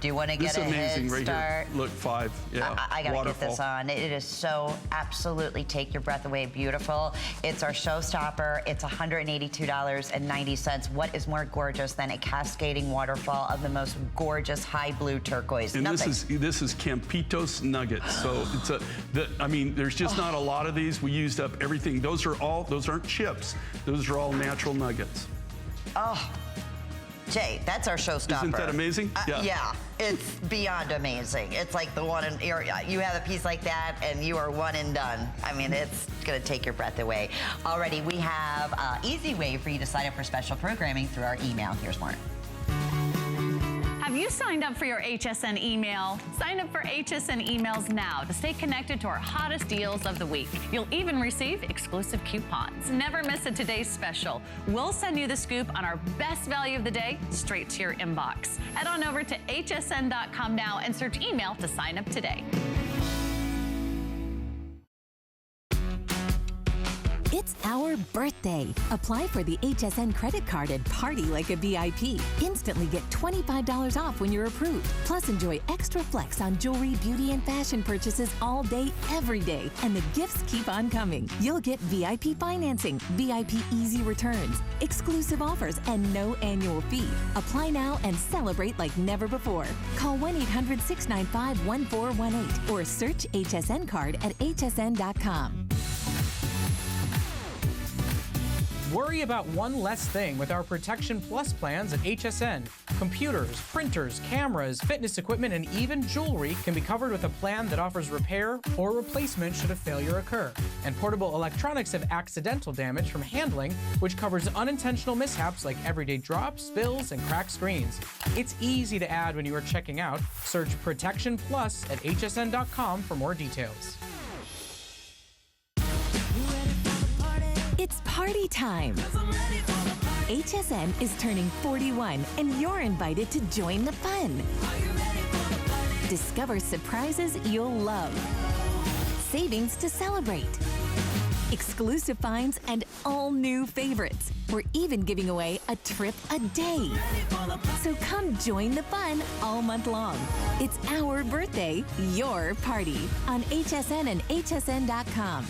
Do you want to get a head right start? Here. Look, 5. Yeah. I gotta get this on. It is so absolutely take your breath away beautiful. It's our showstopper. It's $182.90. What is more gorgeous than a cascading waterfall of the most gorgeous high blue turquoise? And this is Campitos nuggets. So it's I mean, there's just not a lot of these. We used up everything. Those aren't chips. Those are all natural nuggets. Oh. Jay, that's our showstopper. Isn't that amazing? Yeah, it's beyond amazing. It's like the one in you have a piece like that and you are one and done. I mean, it's gonna take your breath away. Already, we have an easy way for you to sign up for special programming through our email. Here's more. Have you signed up for your HSN email? Sign up for HSN emails now to stay connected to our hottest deals of the week. You'll even receive exclusive coupons. Never miss a today's special. We'll send you the scoop on our best value of the day straight to your inbox. Head on over to hsn.com now and search email to sign up today. It's our birthday. Apply for the HSN credit card and party like a VIP. Instantly get $25 off when you're approved. Plus enjoy extra flex on jewelry, beauty, and fashion purchases all day, every day. And the gifts keep on coming. You'll get VIP financing, VIP easy returns, exclusive offers, and no annual fee. Apply now and celebrate like never before. Call 1-800-695-1418 or search HSN card at hsn.com. Worry about one less thing with our Protection Plus plans at HSN. Computers, printers, cameras, fitness equipment, and even jewelry can be covered with a plan that offers repair or replacement should a failure occur. And portable electronics have accidental damage from handling, which covers unintentional mishaps like everyday drops, spills, and cracked screens. It's easy to add when you are checking out. Search Protection Plus at hsn.com for more details. It's party time. HSN is turning 41 and you're invited to join the fun. Discover surprises you'll love. Savings to celebrate. Exclusive finds and all new favorites. We're even giving away a trip a day. So come join the fun all month long. It's our birthday, your party on HSN and hsn.com.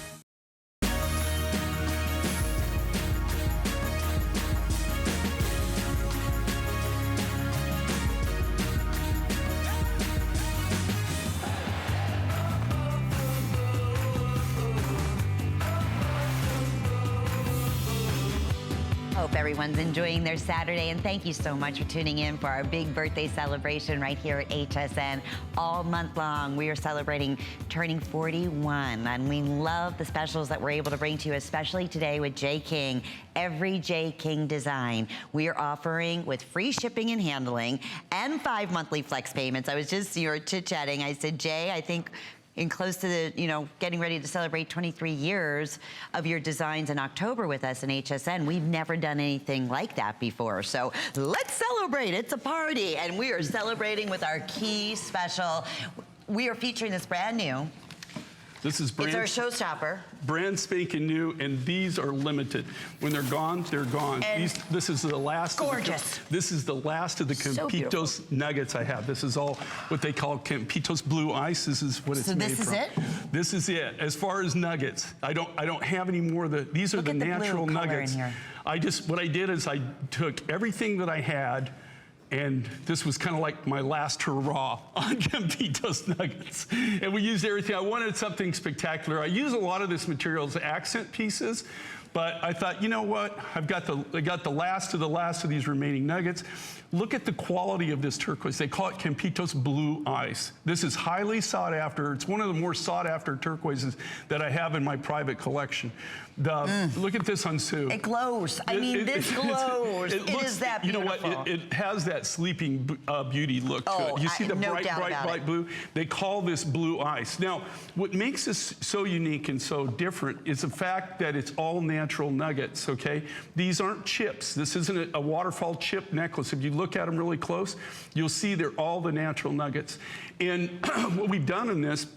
Hope everyone's enjoying their Saturday, and thank you so much for tuning in for our big birthday celebration right here at HSN. All month long, we are celebrating turning 41, and we love the specials that we're able to bring to you, especially today with J. King. Every J. King design we are offering with free shipping and handling and 5 monthly flex payments. I was just, chit-chatting. I said, Jay, I think in close to the, getting ready to celebrate 23 years of your designs in October with us in HSN. We've never done anything like that before. So let's celebrate. It's a party. And we are celebrating with our key special. We are featuring this brand new. This is brand, it's our showstopper. Brand spanking new, and these are limited. When they're gone, they're gone. This is the last. Gorgeous. This is the last of the Campitos nuggets I have. This is all what they call Campitos blue ice. This is what it's made from. So this is it? This is it. As far as nuggets, I don't have any more of the. These are the natural nuggets. What I did is I took everything that I had. And this was kind of like my last hurrah on Campitos nuggets. And we used everything. I wanted something spectacular. I use a lot of this material as accent pieces, but I thought, you know what? I got the last of these remaining nuggets. Look at the quality of this turquoise. They call it Campitos blue ice. This is highly sought after. It's one of the more sought after turquoises that I have in my private collection. Look at this on Sue. It glows. I mean, this glows. It is that beautiful. You know what? It has that sleeping beauty look to it. You see the bright blue? They call this blue ice. Now, what makes this so unique and so different is the fact that it's all natural nuggets, okay? These aren't chips. This isn't a waterfall chip necklace. If you look at them really close, you'll see they're all the natural nuggets. And what we've done in this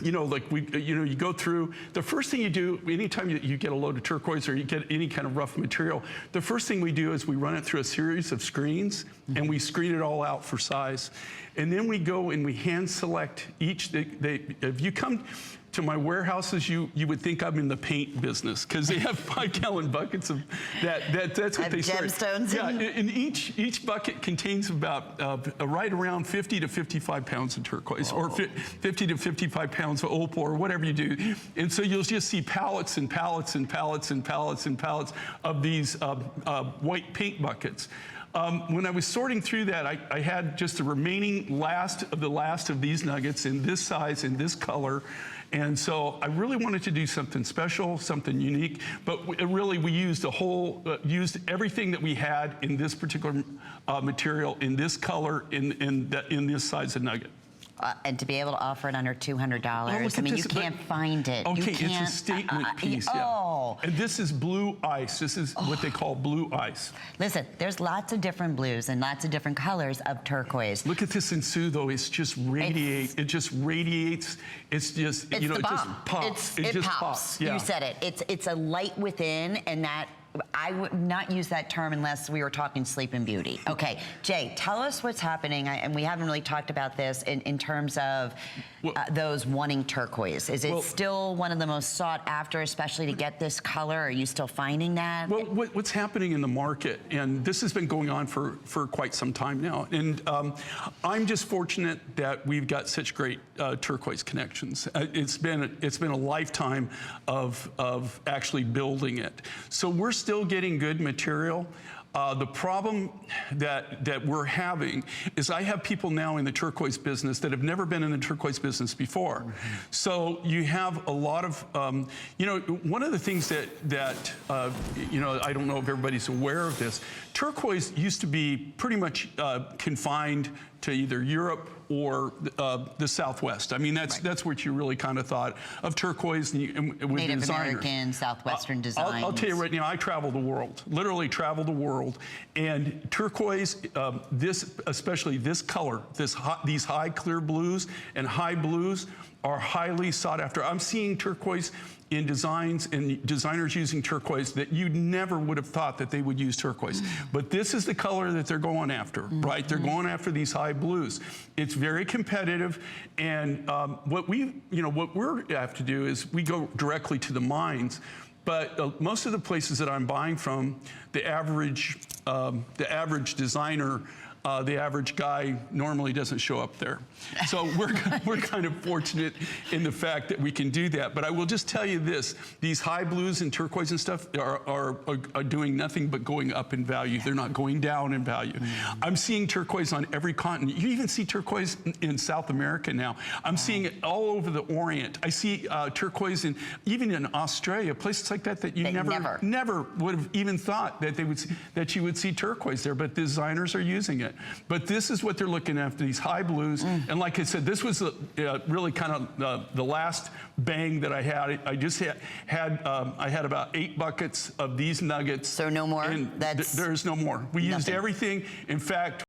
you know, like you go through, the first thing you do, anytime you get a load of turquoise or you get any kind of rough material, the first thing we do is we run it through a series of screens, and we screen it all out for size. And then we go and we hand select each, if you come to my warehouses, you would think I'm in the paint business, because they have 5-gallon buckets of that's what they sort. Gemstones. Yeah, and each bucket contains about right around 50 to 55 pounds of turquoise, or 50 to 55 pounds of opal, or whatever you do. And so you'll just see pallets and pallets and pallets and pallets and pallets of these white paint buckets. When I was sorting through that, I had just the remaining last of these nuggets in this size, in this color. And so I really wanted to do something special, something unique, but we used used everything that we had in this particular material, in this color, in this size of nugget. And to be able to offer it under $200, I mean, you can't find it. Okay, you can't, it's a statement piece. Yeah. And this is blue ice. This is what they call blue ice. Listen, there's lots of different blues and lots of different colors of turquoise. Look at this in Sue, though. It's just it just radiates. It's just, it's you know, the it bomb. just pops. It just pops. Yeah. You said it. It's a light within, and that. I would not use that term unless we were talking Sleeping Beauty. Okay, Jay, tell us what's happening, and we haven't really talked about this in terms of those wanting turquoise. Is it still one of the most sought after, especially to get this color? Are you still finding that? Well, what's happening in the market, and this has been going on for quite some time now, and I'm just fortunate that we've got such great turquoise connections. It's been a lifetime of actually building it. So we're still getting good material. The problem that we're having is I have people now in the turquoise business that have never been in the turquoise business before. Mm-hmm. So you have a lot of, you know, one of the things that you know, I don't know if everybody's aware of this, turquoise used to be pretty much confined to either Europe or the Southwest. I mean, that's what you really kind of thought of turquoise with Native designers. American, Southwestern design. I'll tell you right now, I travel the world, literally travel the world, and turquoise, especially this color, these high clear blues and high blues are highly sought after. I'm seeing turquoise in designs and designers using turquoise that you never would have thought that they would use turquoise. But this is the color that they're going after, right? They're going after these high blues. It's very competitive, and what we have to do is we go directly to the mines. But most of the places that I'm buying from, the average designer, the average guy normally doesn't show up there. So we're kind of fortunate in the fact that we can do that. But I will just tell you this, these high blues and turquoise and stuff are doing nothing but going up in value. They're not going down in value. I'm seeing turquoise on every continent. You even see turquoise in South America now. I'm seeing it all over the Orient. I see turquoise even in Australia, places like that you never would have even thought that you would see turquoise there, but designer are using it. But this is what they're looking after, these high blues. And like I said, this was really kind of the last bang that I had. I just had about 8 buckets of these nuggets. So no more? And there's no more. We used everything. In fact,